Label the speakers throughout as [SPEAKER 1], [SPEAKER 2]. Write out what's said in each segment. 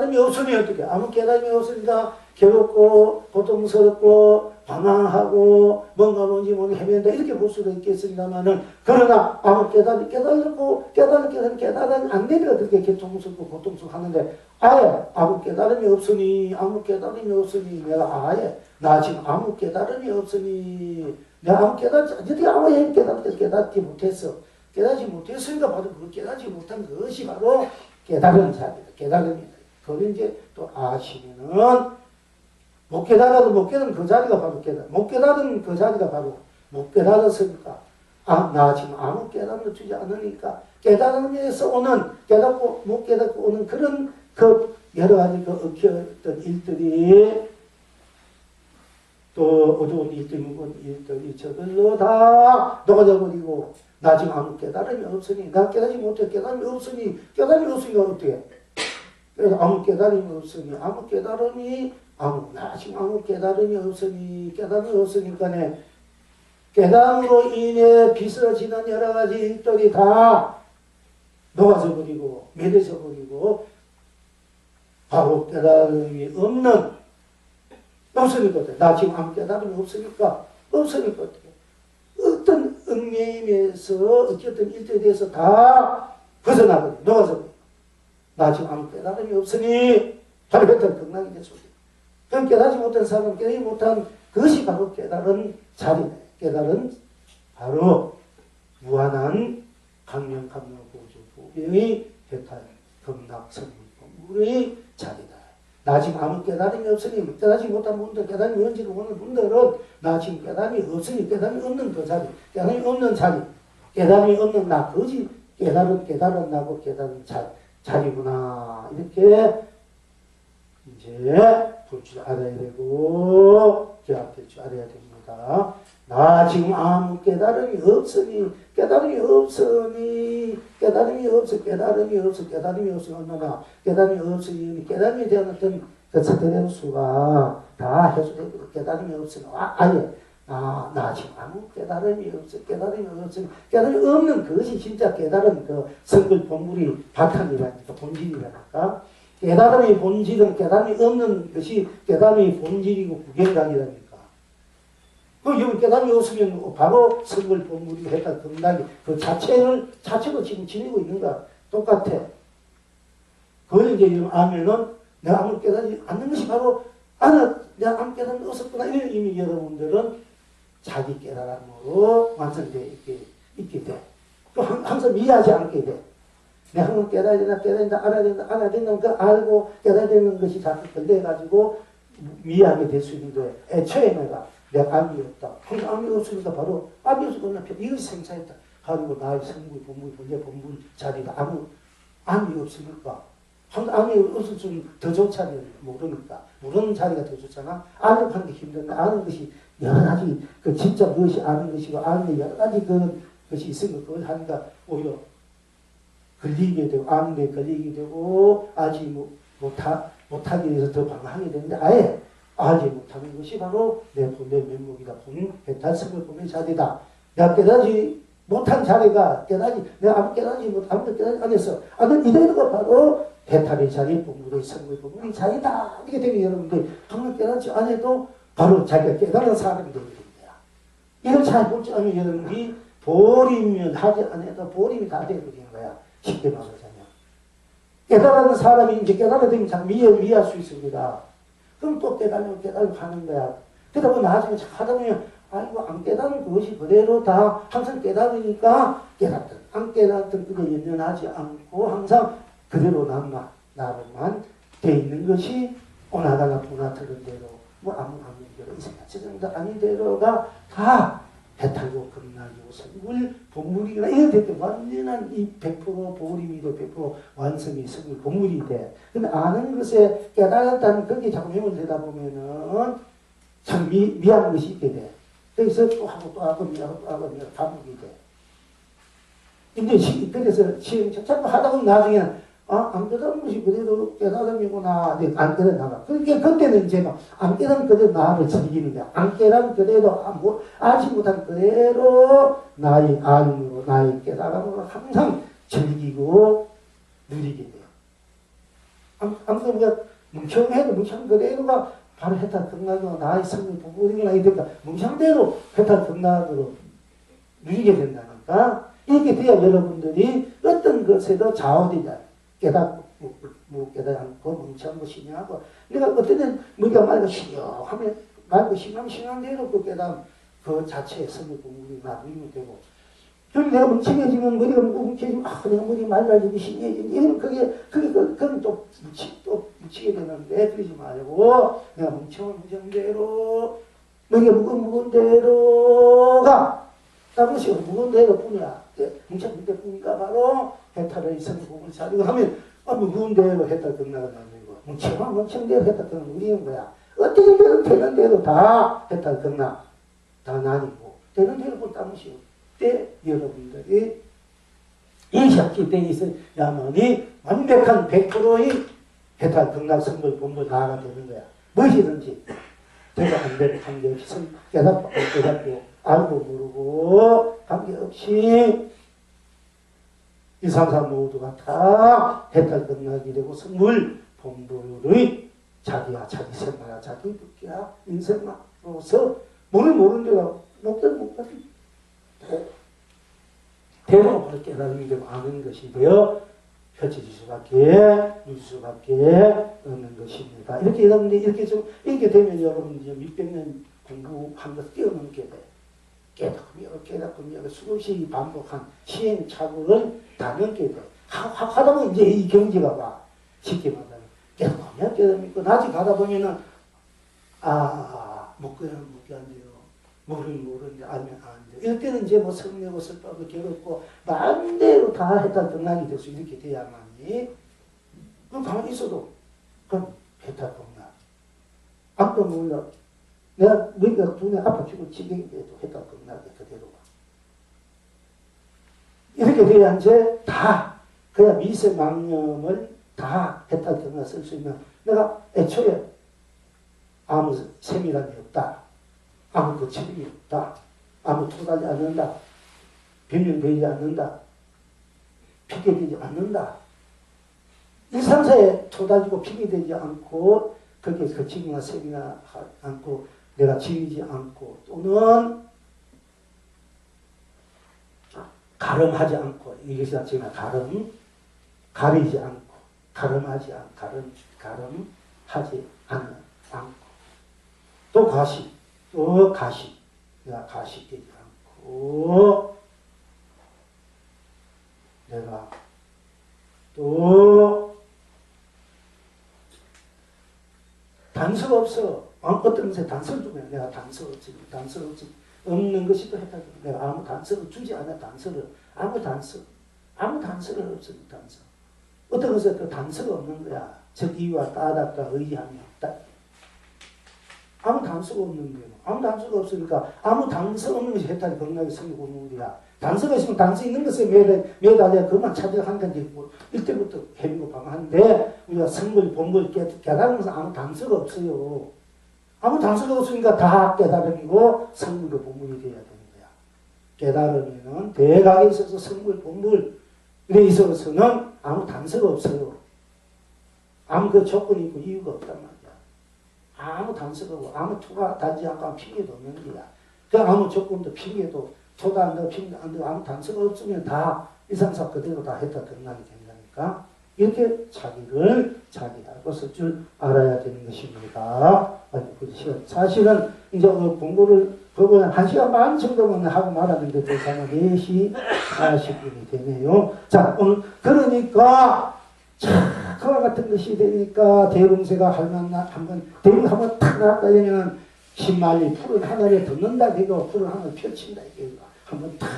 [SPEAKER 1] 깨달음이 없으면 어떻게? 아무 깨달음이 없으니까 괴롭고 고통스럽고 방황하고 뭔지 헤맨다 이렇게 볼 수도 있겠습니다만은 그러나 아무 깨달음이 안 되니까 그렇게 고통스럽고 고통스럽고 하는데 아예 아무 깨달음이 없으니 내가 아예 나 지금 아무 깨달음이 없으니 내가 아무 깨닫지 못했어. 깨닫지 못했으니까 바로 그 깨닫지 못한 그것이 바로 깨달은 자리다. 깨달음이다. 그걸 이제 또 아시면은 못 깨달아도 못 깨달은 그 자리가 바로 못 깨달은 그 자리가 바로 못 깨달았으니까 나 지금 아무 깨달음을 주지 않으니까 깨달음에서 오는 깨닫고 못 깨닫고 오는 그런 그 여러 가지 그 얽혀있던 일들이 또 어두운 일들 무거운 일들이 저절로 다 녹아져 버리고 나 지금 아무 깨달음이 없으니 나 깨달지 못해 깨달음이 없으니까 어떻게 그래서 아무 깨달음이 없으니 나 지금 아무 깨달음이 없으니까 깨달음으로 인해 빚어지는 여러 가지 일들이 다 녹아져 버리고 매려져 버리고 바로 깨달음이 없으니까 어떻게 나 지금 아무 깨달음이 없으니까 어떻게 어떤 얽매임에서 어쨌든 일들에 대해서 다 벗어나버려 녹아져 버려 나 지금 아무 깨달음이 없으니 바로 배탈 극락이 됐습니다. 그럼 깨달지 못한 사람은 깨달지 못한 그것이 바로 깨달은 자리네. 깨달은 바로 무한한 강명보조보의 배탈 극락 성불의 자리다. 나 지금 아무 깨달음이 없으니 깨달지 못한 분들 깨달음이 뭔지를 모르는 분들은 나 지금 깨달음이 없으니 깨달음이 없는 그 자리 깨달음이 없는 자리 깨달음이 없는 나 그것이 깨달은 나고 깨달은 자리구나 이렇게 이제 볼 줄 알아야 되고 기억될 줄 알아야 됩니다. 나 지금 아무 깨달음이 없으니 얼마나 깨달음이 없으니 깨달음이 되는 어떤 그 첫째 수가 다 해소되고 깨달음이 없으니 아예 나 지금 아무 깨달음이 없는 그것이 진짜 깨달은 그 성불 본물이 바탕이라니까 본질이라니까 깨달음이 본질은 깨달음이 없는 것이 깨달음이 본질이고 구경각이라니까 여기 깨달음이 없으면 바로 성불 본물이 했다 극락이 그 자체로 지금 지니고 있는 거야 똑같아 그걸 이제 알면은 내가 아무 깨달지 않는 것이 바로 내가 아무 깨달음이 없었구나 이미 여러분들은 자기 깨달음으로 완성되어 있게 돼. 또 항상 이해하지 않게 돼. 내가 항상 깨달아야 된다, 알아야 된다, 그 알고 깨달아야 되는 것이 자꾸 걸려가지고 이해하게 될 수 있는데, 애초에 내가 암이 없다. 항상 암이 없으니까 바로 암이 없으니까 이것이 생사했다. 가지고 나의 성불, 본불, 본래, 본불 자리가 암이 없으니까. 항상 암이 없으면 더 좋잖아요. 모르는 자리가 더 좋잖아. 아는 게 힘든데, 아는 것이 여러 가지, 진짜 무엇이 아는 것이고, 아는 여러 가지 것이 있으면 그걸 하니까 오히려 걸리게 되고, 아는 데 걸리게 되고, 알지 못하기 위해서 더 방황하게 되는데, 아예 알지 못하는 것이 바로 내 본래 면목이다. 본 배탈성을 본래 자리다. 내가 깨닫지 못한 자리가, 내가 아무 깨닫지 안 했어. 이대로가 바로 배탈의 자리, 본물의 성의 본물의 자리다. 이렇게 되면 여러분들, 정말 깨닫지 않아도 바로 자기가 깨달은 사람이 되게 됩니다. 이걸 잘 볼 줄 알면 여러분이 보림면 하지 않아도 보림이 다 되어버리는 거야. 쉽게 말하자면. 깨달은 사람이 이제 깨달아되면 참 이해할 수 있습니다. 그럼 또 깨달으면 하는 거야. 그러다 보면 나중에 하다 보면 안 깨달은 그것이 그대로 다 항상 깨달으니까 깨닫든 안 깨닫든 그게 연연하지 않고 항상 그대로 나로만 돼 있는 것이 오나가나 도나트는 대로 아무 대로 이생각지정도 아닌 대로가 다 배탈고 극락이고 성불 본물이나 이런 데 완전한 이 100% 보림이 돼 100% 완성이 성불 본물이 돼. 근데 아는 것에 깨달았다는 그게 자꾸 매몰되다 보면은 참 미안한 것이 있게 돼. 그래서 또 하고 미안하고 반복이 돼. 이제 그래서 자꾸 하다 보면 나중에는 안 깨달은 것이 그대로 깨달음이구나. 안 깨달아. 그때는 이제 안 깨달은 그대로 나를 즐기는 거야. 안 깨달은 그대로, 알지 못한 그대로 나의 알음으로, 나의 깨달음으로 항상 즐기고 누리게 돼요. 아무튼 우리가 멍청해도 멍청 그대로가 바로 해탈 등락으로 나의 성을 보고 일어나게 되니까 멍청대로 해탈 등락으로 누리게 된다니까. 이렇게 돼야 여러분들이 어떤 것에도 좌우되지 깨닫고 깨닫지 않고 멍청한 거 신뢰하고 내가 어떤 때는 우리가 말고 신뢰하면 말고 신뢰하면 대로 그 깨닫 그 자체의 성을 공부를 나누면 되고 그럼 내가 멍청해지면 머리가 뭉쳐지면 내가 머리 맑아지고 신뢰해지면 이러면 그건 또 묻히게 되는데 그러지 말고 내가 멍청한 대로 머리가 무거운 대로가 다른 것이 무거운 대로뿐이야. 뭉쳐질 때뿐이니까 바로 해탈의 성을 공부를 잘하고 하면 무거운 대로 해탈 등락을 나누고 뭉청 대로 해탈 등락을 누리는 거야. 어떻게 되는 대로 다 해탈 등락 다 나뉘고 되는 대로 본 땀이 때 여러분들이 이 샤키 때에 있어야만이 완벽한 100%의 해탈 등락 성을 공부 나아가 되는 거야. 무엇이든지 되고 안 되고 관계없이 깨닫고 안 깨닫고 알고 모르고 관계없이 1, 3, 4 모두가 다 해탈 등락이 되고 성물 본부의 자기야 자기 생활야 자기 복귀야 인생으로서 몸을 모르는 데가 목적이 대부분 바로 깨달음이 되고 아는 것이 되어 펼쳐질 수밖에 누릴 수밖에 없는 것입니다. 이렇게 여러분들이 이렇게 되면 여러분들이 600년 공부한 것을 뛰어넘게 돼. 깨닫고 수없이 반복한 시행착오를 다 넘게 돼. 하다 보면 이제 이 경지가 와. 쉽게 말하면 깨닫고 나중에 가다 보면은 못 안 돼요. 모르는데 알면 안 돼요. 이럴 때는 이제 뭐 성내고 슬퍼하고 괴롭고 마음대로 다 해탈 등락이 될 수 이렇게 돼야만이 그럼 가만히 있어도 그럼 해탈 등락 아무도 몰라. 내가 머리가 눈에 아파 죽을 지경인데도 해탈 등락이 그대로 와. 이렇게 돼야 이제 다 그야 미세망념을 다 해탈 등락 쓸 수 있는 내가 애초에 아무 세밀함이 없다. 아무 거침이 없다. 아무 토달지 않는다. 변명되지 않는다. 핑계되지 않는다. 일상사에 토달지고 핑계되지 않고 그렇게 거침이나 세미나 않고 내가 지리지 않고 또는 가름하지 않고 이것이 지금 가리지 않고 가름하지 않고 또 내가 가식되지 않고 내가 또 단서가 없어. 어떤 것에 단서를 주면 내가 단서 없지 없는 것이 또 해탈. 내가 아무 단서를 주지 않아. 아무 단서를 없으니 단서. 어떤 것에 또 단서가 없는 거야. 적이와 따랐다 의지함이 없다. 아무 단서가 없는 거예요. 아무 단서가 없으니까 아무 단서 없는 것이 해탈이 건강하게 생기고 오는 일이야. 단서가 있으면 단서 있는 것에 매달려 그것만 찾아가는 건지 이때부터 헤매고 방하는데 우리가 성불, 본불 깨달으면서 아무 단서가 없어요. 아무 단서가 없으니까 다 깨달음이고 성불과 본불이 되어야 되는 거야. 깨달으면은 대각에 있어서 성불, 본불에 있어서는 아무 단서가 없어요. 아무 그 조건이 있고 이유가 없단 말이야. 아무 단서가 없고 아무 투가 닿지 않고 핑계도 없는 거야. 그 아무 조건도 핑계도 토도 안 되고 핑계도 안 되고 아무 단서가 없으면 다 일상사 그대로 다 했다 드러나게 된다니까. 이렇게 자기를 자기라고 쓸 줄 알아야 되는 것입니다. 사실은 이제 공부를 법을 1시간 반 정도만 하고 말았는데 벌써 4시 40분이 되네요. 자, 오늘 그러니까 그와 같은 것이 되니까 대웅세가 한번 대웅 한번 탁 나갔다 되면 10만리 풀을 하늘에 덮는다 되고 풀을 하늘에 펼친다 이게 한번 탁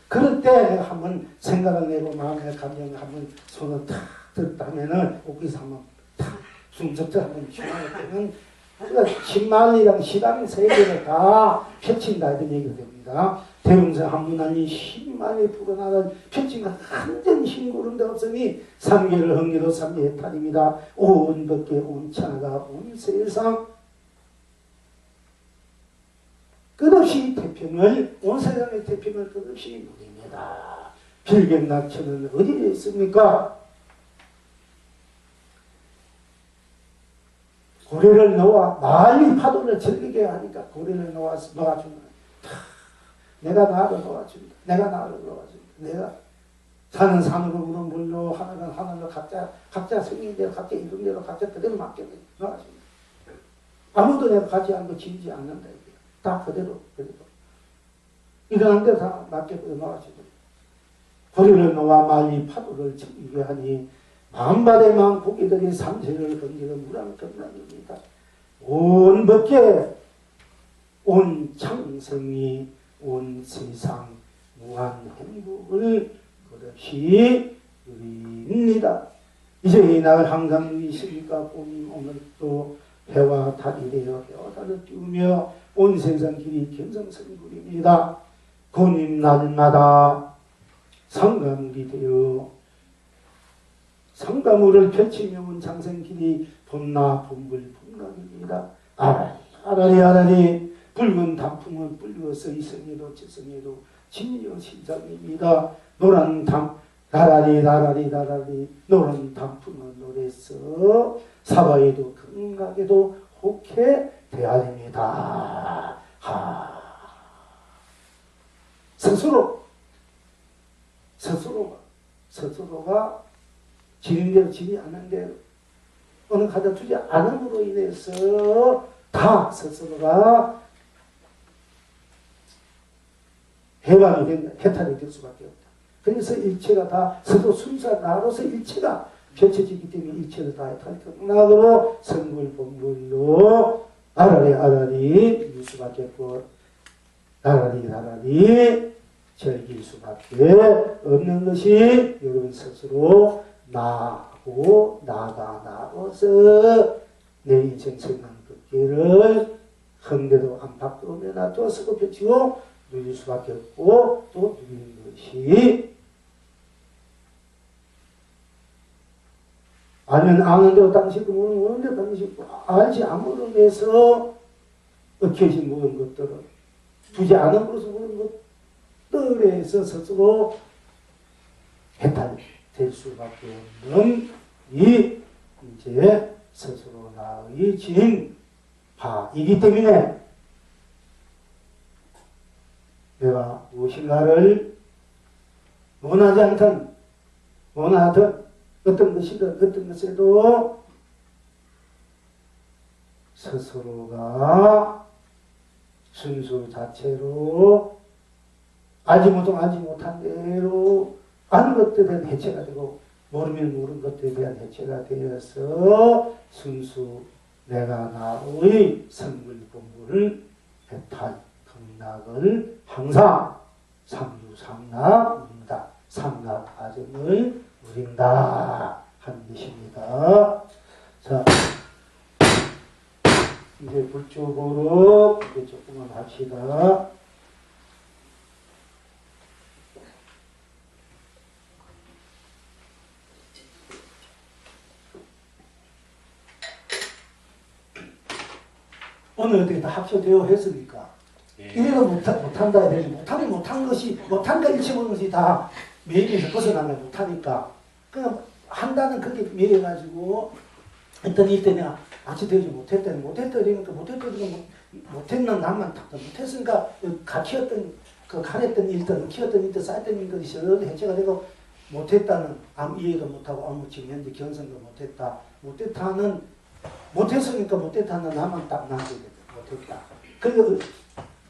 [SPEAKER 1] 그럴 때 내가 한번 생각을 내고 마음의 감정을 한번 손을 탁 들었다 하면은 옷기서 한번 탁 숨적자 한번 중앙에 되면 그러니까 10만리랑 시간 세계를 다 펼친다 이런 얘기가 됩니다. 대웅사 한문안이 10만리 풀어나갈 펼친가 완전 힘구른 데 없으니 삼계를 흥리로 삼계해탈입니다. 온 법계 온 천하가 온 세상 끝없이 태평을 온 세상의 태평을 끝없이 누립니다. 필경낙천은 어디에 있습니까? 고래를 놓아 많이 파도를 즐기게 하니까 고래를 놓아주면 내가 나를 놓아준다. 내가 나를 놓아준다. 내가 산은 산으로 물은 물로 하늘은 하늘로 각자 생긴대로 각자 이름대로 각자 그대로 맡겨 놓아준다. 아무도 내가 가지 않고 지지 않는다. 다 그대로 일어난 대로 다 맡겨 놓아준다. 고래를 놓아 많이 파도를 즐기게 하니 만바대만 고기들이 삼세를 건지는 무량건강입니다. 온 법계 온 창성이 온 세상 무한 행복을 그릇이 누립니다. 이제 이날 항상 누리십니까? 본인 오늘 또 해와 달이 되어 해와 달을 띄우며 온 세상 길이 견성성불입니다. 본인 날마다 상감이 되어 상가물을 펼치며 온 장생길이 본나 본불 본각입니다. 아라리 붉은 단풍은 불려서 이성에도 지성에도 진여 신장입니다. 노란 나라리 노란 단풍은 노래서 사바에도 금각에도 혹해 대하입니다. 스스로가 지는 대로 지지 않는 대로 어느 가다 두지 않음으로 인해서 다 스스로가 해탈이 될 수밖에 없다. 그래서 일체가 다 스스로 순수한 나로서 일체가 펼쳐지기 때문에 일체를 다 해탈이 끝나고 성불본불로 아라리 밀 수밖에 없고 나라리 즐길 수밖에 없는 것이 여러분 스스로 나하고 나가 나로서 내 인생 생각 듣기를 흥대도 안팎으로 내놔도 쓰고 펼치고 누릴 수밖에 없고 또 누리는 것이 알면 아는데도 당시고 모르는데 당시고 알지 않으면서 얽혀진 모든 것들을 두지 않음으로써 모든 것들에서 스스로 해탈될 수밖에 없는 이 이제 스스로 나의 진 바이기 때문에 내가 무엇인가를 원하든 어떤 것이든 어떤 것에도 스스로가 순수 자체로 알지 못한 대로 아는 것들에 대한 해체가 되고 모르면 모르는 것들에 대한 해체가 되어서 순수 내가 나의 성불본불을 해탈 극락을 항상 삼주삼락 누린다. 삼락 과정을 누린다 하는 것입니다. 자, 이제 불쪽으로 이제 조금만 합시다. 오늘 어떻게 다 합쳐되어 했습니까? 예. 이래도 못한다 해야 되지. 못한 것이, 못한다 일치하는 것이 다 매입에서 벗어나면 못하니까. 그냥 한다는 그게 매여가지고, 했더니 이때 내가 같이 되지 못했더니, 이러니까 못했는 나만 못했으니까, 가르쳤던, 가랬던 일들, 키웠던 일들, 쌓였던 일들이 서로 해체가 되고, 못했다는 아무 이해도 못하고, 아무 지금 현재 견성도 못했으니까 못했다는 나만 딱 남게 됐다. 못했다.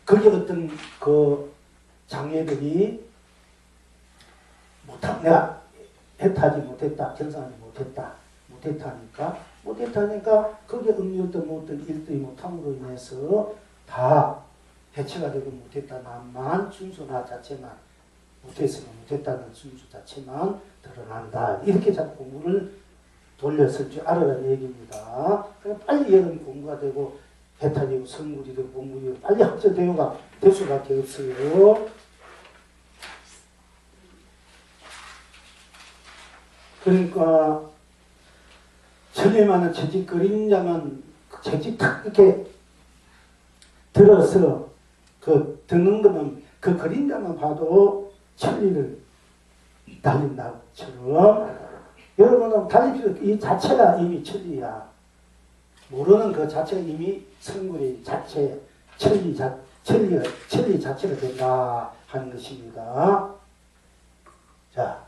[SPEAKER 1] 그게 어떤 그 장애들이 내가 해타지 못했다, 견성하지 못했다니까 그게 음료든 뭐든 일들이 못함으로 인해서 다 해체가 되고 못했다. 나만 순수 나 자체만 못했으면 못했다는 순수 자체만 드러난다. 이렇게 자꾸 공부를 돌렸을 줄 알아라는 얘기입니다. 그냥 빨리 여러분 공부가 되고 해탈이고 성불이 되고 본불이 되고 빨리 합쳐되어가 될 수밖에 없어요. 그러니까 천리만은 채찍 그림자만 채찍 탁 이렇게 들어서 듣는 거는 그 그림자만 봐도 천리를 달린다 것처럼 여러분은 달릴 필요 이 자체가 이미 천리야. 모르는 그 자체가 이미 성불의 자체, 천리 자체가 된다 하는 것입니다. 자,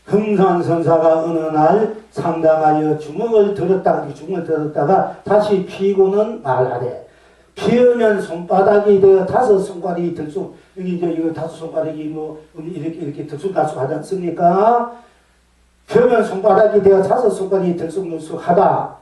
[SPEAKER 1] 흥선선사가 어느 날 상당하여 주먹을 들었다가 다시 피고는 말하되 피우면 손바닥이 되어 다섯 손가락이 들쑥 여기 이제 이거 다섯 손가락이 뭐 이렇게 들쑥날쑥 하지 않습니까? 피우면 손바닥이 되어 다섯 손가락이 들쑥날쑥하다.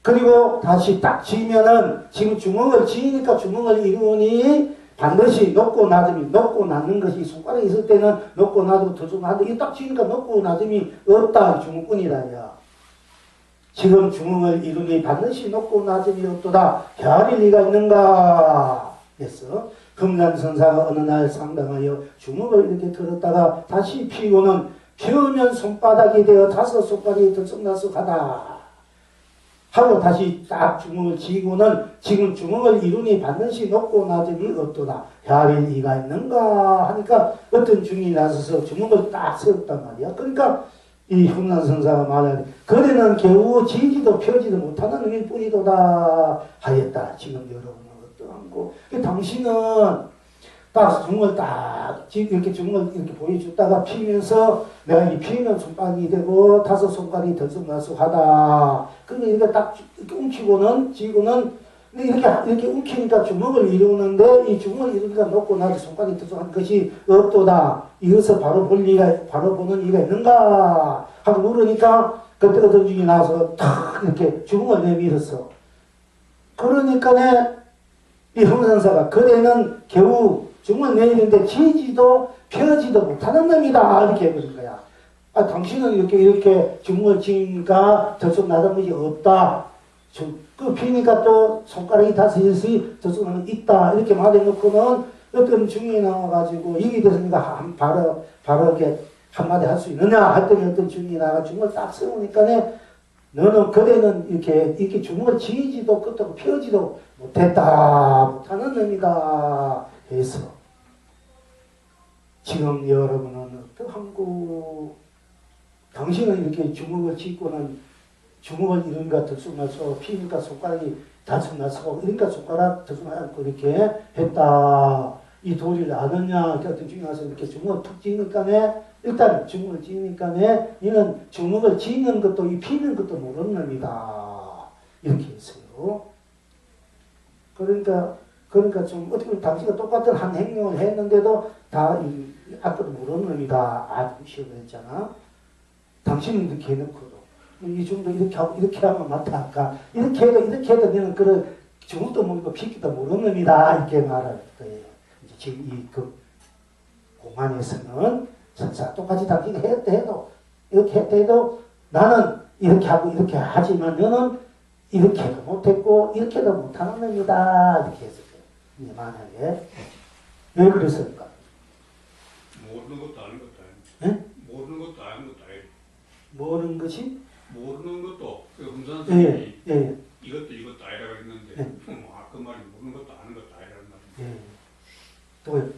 [SPEAKER 1] 그리고 다시 딱 쥐면은 지금 주먹을 쥐니까 주먹을 이루니 반드시 높고 낮음이 높고 낮는 것이 손가락이 있을 때는 높고 낮고 들쑥날쑥 이게 딱 쥐니까 높고 낮음이 없다 주먹꾼이라야. 지금 주먹을 이루니 반드시 높고 낮음이 없도다. 헤아릴 리가 있는가? 했어. 금산선사가 어느 날 상당하여 주먹을 이렇게 들었다가 다시 피고는 피우면 손바닥이 되어 다섯 손가락이 들쑥날쑥하다. 하고 다시 딱 주먹을 쥐고는 지금 주먹을 이루니 반드시 높고 낮음이 없도다. 헤아릴 리가 있는가? 하니까 어떤 중이 나서서 주먹을 딱 세웠단 말이야. 그러니까 이 흉난선사가 말하되 거래는 겨우 지지도 펴지도 못하는 놈일 뿐이도다 하였다. 지금 여러분은 어떠한고? 당신은 딱 주먹을 딱 이렇게 주먹을 이렇게 보여줬다가 피면서 내가 이 피면 손바닥이 되고 다섯 손가락이 들쑥날쑥하다. 그러니까 이렇게 딱 이렇게 움키고는 쥐고는 이렇게 움키니까 주먹을 이루는데 이 주먹을 이루니까 높고 낮은 손가락이 들쑥한 것이 없도다. 이것을 바로 보는 이가 있는가 하고 물으니까 그때 어떤 중이 나와서 탁 이렇게 주먹을 내밀었어. 그러니까 이 흥선사가 그대는 겨우 주먹을 내리는데 쥐지도 펴지도 못하는 놈이다 이렇게 해버린 거야. 아, 당신은 이렇게 주먹을 쥐니까 들쑥날쑥한 것이 없다. 그 피니까 또 손가락이 다섯이 들쑥날쑥 있다 이렇게 말해놓고는 어떤 중이 나와가지고 이게 돼서 네가 바로 이렇게 한마디 할 수 있느냐 했더니 어떤 중이 나와 주먹을 딱 세우니까 너는 그대는 이렇게 주먹을 쥐지도 끄떡 펴지도 못하는 놈이다 해서 지금 여러분은 어떠한고? 당신은 이렇게 주먹을 쥐고는 주먹을 이루니까 들쑥날쑥 피니까 손가락이 들쑥날쑥 이러니까 손가락 들쑥날쑥 이렇게 했다. 이 도리를 아느냐? 어떤 중에 와서 이렇게 주먹을 툭 쥐니까 일단 주먹을 쥐니까 이는 주먹을 쥐는 것도 이 피는 것도 모르는 놈이다. 이렇게 했어요. 그러니까 좀 어떻게 보면 당신과 똑같은 한 행동을 했는데도 다 아까도 모르는 놈이다. 아주 시험을 했잖아. 당신은 이렇게 해놓고도 이 정도 이렇게 하면 맞다 아까 이렇게 해도 너는 그런 주먹도 모르고 피기도 모르는 놈이다 이렇게 말할 거예요. 이제 지금 이 공안에서는 설사 똑같이 당신이 해도 이렇게 해도 나는 이렇게 하고 이렇게 하지만 너는 이렇게 해도 못했고 이렇게도 못하는 놈이다 이렇게 했을 거예요. 만약에 왜 그랬을까?
[SPEAKER 2] 모르는 것도 아닌 것도
[SPEAKER 1] 아니고.
[SPEAKER 2] 모르는 것도 아닌 것도 아니고.
[SPEAKER 1] 모르는 것이?
[SPEAKER 2] 모르는 것도 금산 선생님이
[SPEAKER 1] 예.
[SPEAKER 2] 이것도 아니라고 했는데 그 말이 모르는 것도 아닌 것도 아니라는 말이에요.
[SPEAKER 1] 예. 또요?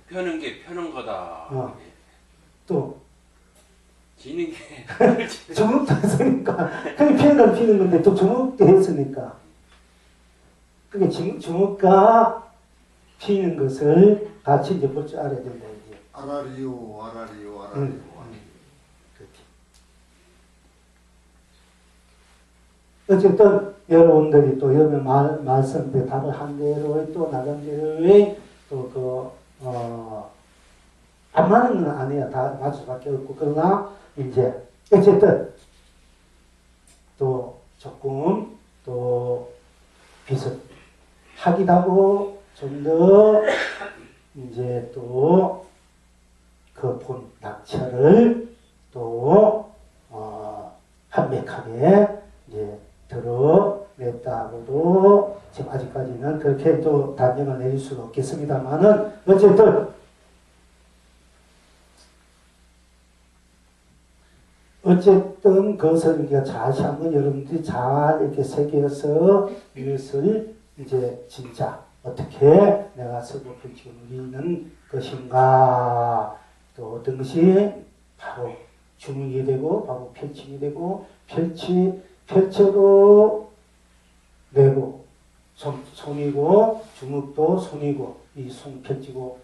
[SPEAKER 3] 펴는 게 펴는 거다.
[SPEAKER 1] 또
[SPEAKER 3] 지는 게
[SPEAKER 1] 주먹도 했으니까 그게 피는 건 피는 건데 또 주먹도 했으니까 그게 주먹과 피는 것을 같이 이제 볼 줄 알아야 된다 이제.
[SPEAKER 4] 아라리요.
[SPEAKER 1] 어쨌든 여러분들이 또 여러분 말씀대 답을 한 대로 또 나름대로의 안 맞는 건 아니에요. 다 맞을 수밖에 없고 그러나 이제 어쨌든 또 조금 또 비슷하기도 하고 좀 더 이제 또 그 본 낙처를 또 한백하게 이제 드러냈다고도 지금 아직까지는 그렇게 또 단정을 내릴 수는 없겠습니다만은 어쨌든 그것을 우리가 다시 한번 여러분들이 잘 이렇게 새겨서 이것을 이제 진짜 어떻게 내가 서구 불치를 누리는 것인가 또 어떤 것이 바로 주먹이 되고 바로 펼침이 되고 펼쳐도 내고 손이고 주먹도 손이고 이 손 펼치고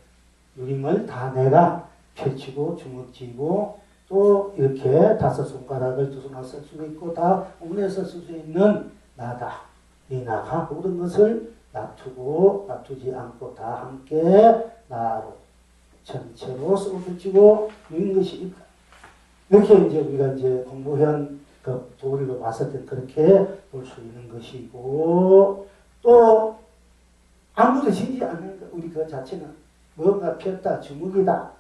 [SPEAKER 1] 누림을 다 내가 펼치고 주먹 쥐고 또 이렇게 다섯 손가락을 두 손으로 쓸 수 있고 다 운에서 쓸 수 있는 나다. 이 나가 모든 것을 놔두지 않고 다 함께 나로 전체로 쏟아지고 있는 것이 있다. 이렇게 이제 우리가 이제 공부한 그 도리로 봤을 때 그렇게 볼 수 있는 것이고 또 아무도 지지 않는 것 우리 그 자체는 뭔가 폈다 주먹이다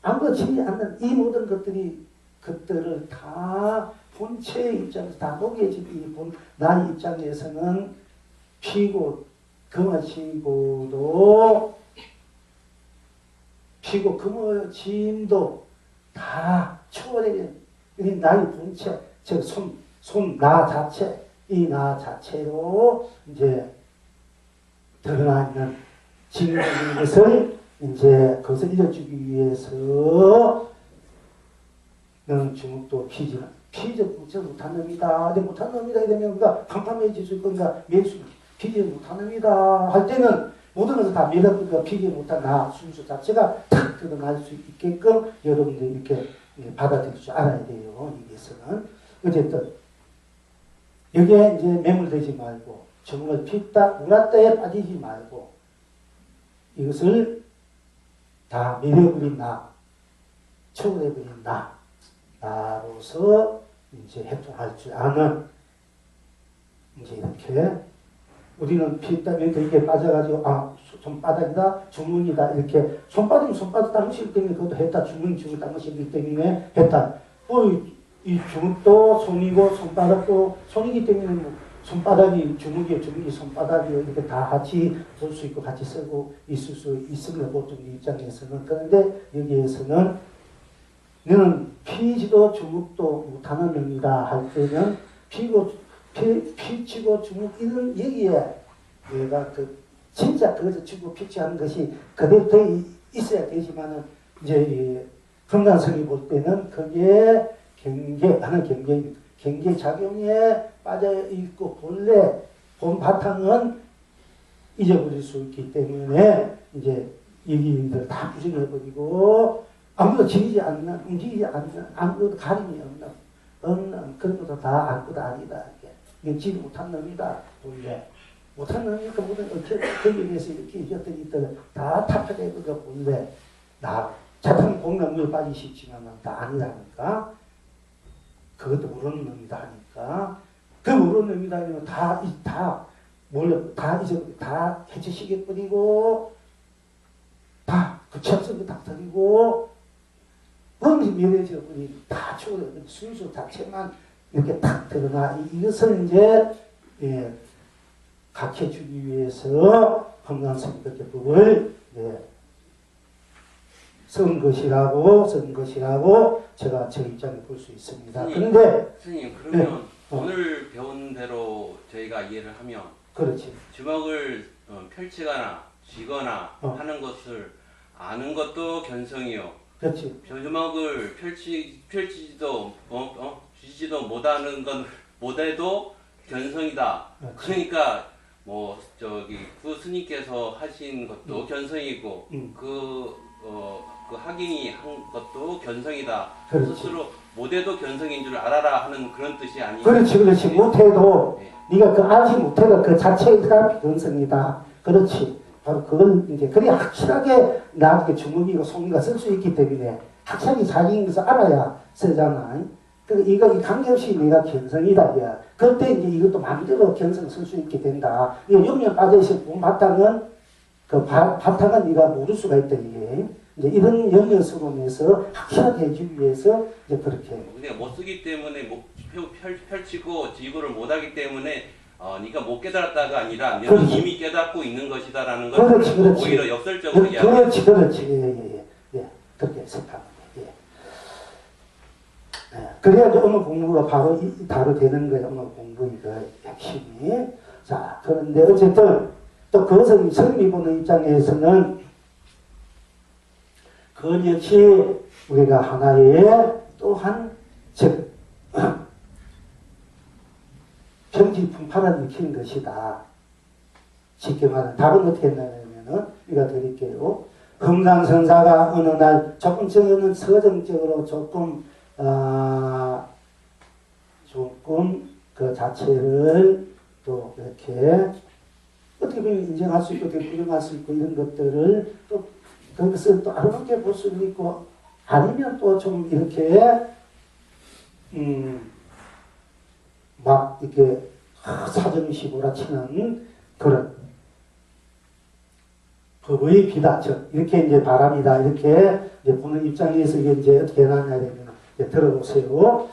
[SPEAKER 1] 아무도 지지 않는 이 모든 것들을 다 본체의 입장에서 다 녹여진 이 나의 입장에서는 피고 금어짐도 피고 금어짐도 다 초월해진 나의 본체 즉 손 나 자체 이 나 자체로 이제 드러나 있는 진리인 것을 이제 그것을 일러주기 위해서 너는 주먹도 피지 못한 놈이다. 못한 놈이다. 이러면 우리가 캄캄해질 수 있고, 그러니까 매수 피지 못한 놈이다. 할 때는 모든 것을 다 믿어보니까 피지 못한 나 순수 자체가 탁 드러날 수 있게끔 여러분들이 이렇게 받아들일 줄 알아야 돼요. 여기에서는. 어쨌든, 여기에 이제 매몰되지 말고, 주먹을 폈다, 물었다에 빠지지 말고, 이것을 다 밀어버린 나, 초월해버린 나로서 이제 해통할 줄 아는 이제 이렇게 우리는 피했다면 그렇게 빠져가지고 손바닥이다 주먹이다 이렇게 손바닥이면 손바닥 당시 때문에 그것도 했다 주먹이 당시이기 때문에 했다 이 주먹도 손이고 손바닥도 손이기 때문에 뭐 손바닥이 주먹이 손바닥이 이렇게 다 같이 볼 수 있고 같이 쓰고 있을 수 있습니다. 보통 입장에서는. 그런데 여기에서는 너는 피지도 주먹도 못하는 놈이다 할 때는 피치고 주먹 이런 여기에 내가 진짜 그것을 주고 피치하는 것이 그대로 돼 있어야 되지만은 이제 건강성이 볼 때는 거기에 경계 작용에 빠져 있고 본래 본 바탕은 잊어버릴 수 있기 때문에 이제 여기들 다 부정해 버리고 아무도 움직이지 않는 아무도 가림이 없는 그런 것도 다 아무것도 아니다. 이게 지지 못한 놈이다. 본래 못한 놈이니까 모든 거기에 대해서 이렇게 이것들이 있다가 다 타파되고 본래 나 자탄 공명물에 빠지기 쉽지만 다 아니라니까 그것도 모르는 놈이다 하니까 그 모르는 놈이다 하면 다 해치시게 뿌리고 다 그 책성도 다 버리고 뭔지 미래에서 우리 다 초월해 순수 자체만 이렇게 탁 드러나 이것을 이제 각해주기 위해서 건강성 이렇게 법을 쓴 것이라고 제가 제 입장에 볼 수 있습니다. 그런데
[SPEAKER 3] 선생님 그러면 오늘 배운 대로 저희가 이해를 하면
[SPEAKER 1] 그렇지.
[SPEAKER 3] 주먹을 펼치거나 쥐거나 하는 것을 아는 것도 견성이요.
[SPEAKER 1] 그렇지.
[SPEAKER 3] 주먹을 펼치지도 쥐지도 못하는 건 못해도 견성이다.
[SPEAKER 1] 그렇지.
[SPEAKER 3] 그러니까 뭐 구 스님께서 하신 것도 견성이고 그 학인이 한 것도 견성이다.
[SPEAKER 1] 그렇지.
[SPEAKER 3] 스스로 못해도 견성인 줄 알아라 하는 그런 뜻이 아니에요.
[SPEAKER 1] 그렇지. 못해도 네가 그 알지 못해도 그 자체가 견성이다. 그렇지. 바로 그걸 이제 그래 확실하게 나중에 주먹이고 손이가 쓸 수 있기 때문에 확실하게 자기인 것을 알아야 쓰잖아. 그러니까 이거 관계없이 내가 견성이다. 야. 그때 이제 이것도 마음대로 견성 쓸 수 있게 된다. 이거 영면 빠져있을 본 바탕은 그 바탕은 네가 모를 수가 있다 이게. 이제 이런 영역으로면서 확실하게 해주기 위해서 이제 그렇게.
[SPEAKER 3] 우리가 못 쓰기 때문에 펼치고 지구를 못하기 때문에 네가 못 깨달았다가 아니라 너는 이미 깨닫고 있는 것이다라는 걸
[SPEAKER 1] 그렇지.
[SPEAKER 3] 오히려 역설적으로
[SPEAKER 1] 그렇지. 예. 그렇게 생각합니다. 그래야 오늘 공부가 바로 되는 거예요. 오늘 공부 이거 핵심이. 자, 그런데 어쨌든 또 그것은 스님이 보는 입장에서는 그것 역시 우리가 하나의 또한 즉 평지풍파를 일으키는 것이다. 쉽게 말하면 답은 어떻게 했냐면은 우리가 드릴게요. 금강선사가 어느 날 첫 번째는 서정적으로 조금 그 자체를 또 이렇게 어떻게 보면 인정할 수 있고 어떻게 부정할 수 있고 이런 것들을 또 그것을 또 아름답게 볼 수도 있고 아니면 또 좀 이렇게 막 이렇게 사정시 몰아치는 그런 법의 비다처 이렇게 이제 바람이다 이렇게 이제 보는 입장에서 이제 어떻게 해놨냐면 이제 들어보세요.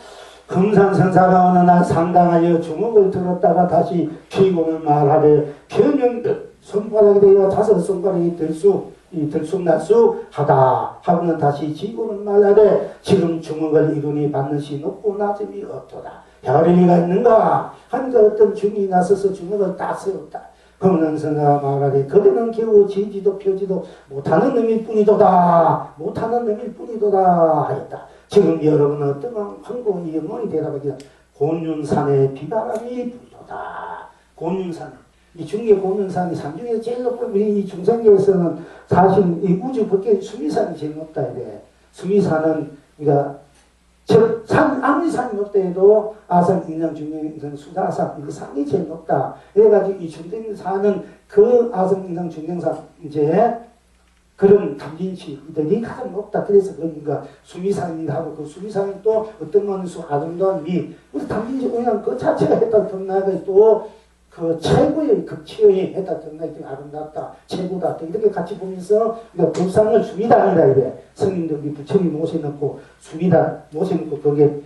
[SPEAKER 1] 금산선사가 어느 날 상당하여 주먹을 들었다가 다시 피고는 말하되 변명 손가락이 되어 5손가락이 들쑥날쑥 하다 하고는 다시 지고는 말하되 지금 주먹을 이루니 받는시 높고 낮음이 없도다. 혈의가 있는가? 하니까 어떤 중이 나서서 주먹을 딱 세웠다. 금산선사가 말하되 그대는 겨우 지지도 펴지도 못하는 놈일 뿐이도다. 못하는 놈일 뿐이도다 하였다. 지금 여러분은 어떤 황공이 영원히 대답하기를 곤윤산의 비바람이 불도다. 곤윤산. 이 중계 곤윤산이 산중에서 제일 높고 우리 이 중생계에서는 사실 이 우주 밖에 수미산이 제일 높다 이래. 수미산은 우리가 즉 아무리 산이 높다 해도 아산, 인양, 중경산, 수다산 그 산이 제일 높다. 그래가지고 이 중생산은 그 아산, 인양, 중경산 이제 그런 담진치들이 가장 높다. 그래서 그러니까 수미산이라 하고 그 수미산이 또 어떤 거는 아름다운 미. 우리 담진치 그냥 그 자체가 했다 등나가 또 그 최고의 극치의 했다 등나가 아름답다. 최고다. 이렇게 같이 보면서 우리가 법상을 수미단이라 이래. 스님들이 부처님 모셔놓고 수미단 모셔놓고 거기에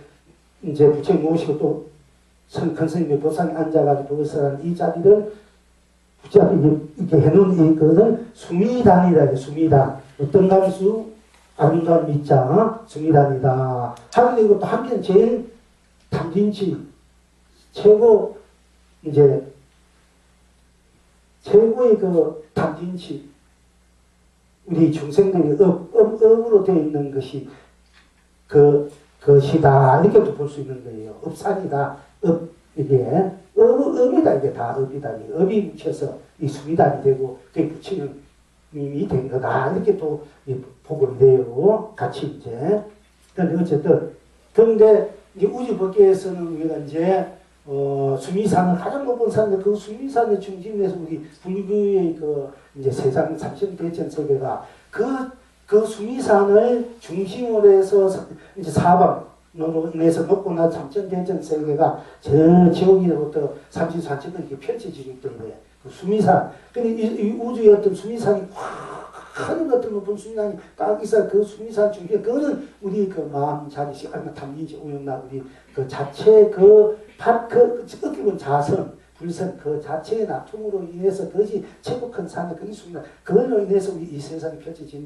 [SPEAKER 1] 이제 부처님 모시고 또 큰 스님의 법상에 앉아가지고 법을 이 자리를 이렇게 해놓은 이것은 수미단이다. 수미단. 어떤 감수? 아름다운 미자. 수미단이다. 하는데 이것도 한편 제일 담진치 최고 이제 최고의 그 담진치 우리 중생들이 업으로 되어 있는 것이 그것이다. 이렇게도 볼 수 있는 거예요. 업산이다. 이게 업이다. 이게 다 업이다. 업이 묻혀서 이 수미단이 되고 그게 부처님이 된 거다. 이렇게 또 보고 돼요. 같이 이제. 그런데 어쨌든 그런데 이제 우주 밖에서는 우리가 이제 수미산은 가장 높은 산인데 그 수미산의 중심에서 우리 불교의 그 이제 세상 삼천대천 세계가 그 수미산을 중심으로 해서 이제 사방으로 인해서 높고 나 삼천대천 세계가 저 지옥으로부터 삼십사천도 이렇게 펼쳐지고 있던데 그 수미산 근데 이 우주의 어떤 수미산이 큰 어떤 높은 수미산이 딱 있어 그 수미산 중에 그거는 우리 그 마음 자리식 아니면 담진지 오염나 우리 그 자체 어떻게 보면 자선 불선 그 자체의 나툼으로 인해서 그것이 최고 큰 산이 그게 수미산 그걸로 인해서 우리 이 세상이 펼쳐진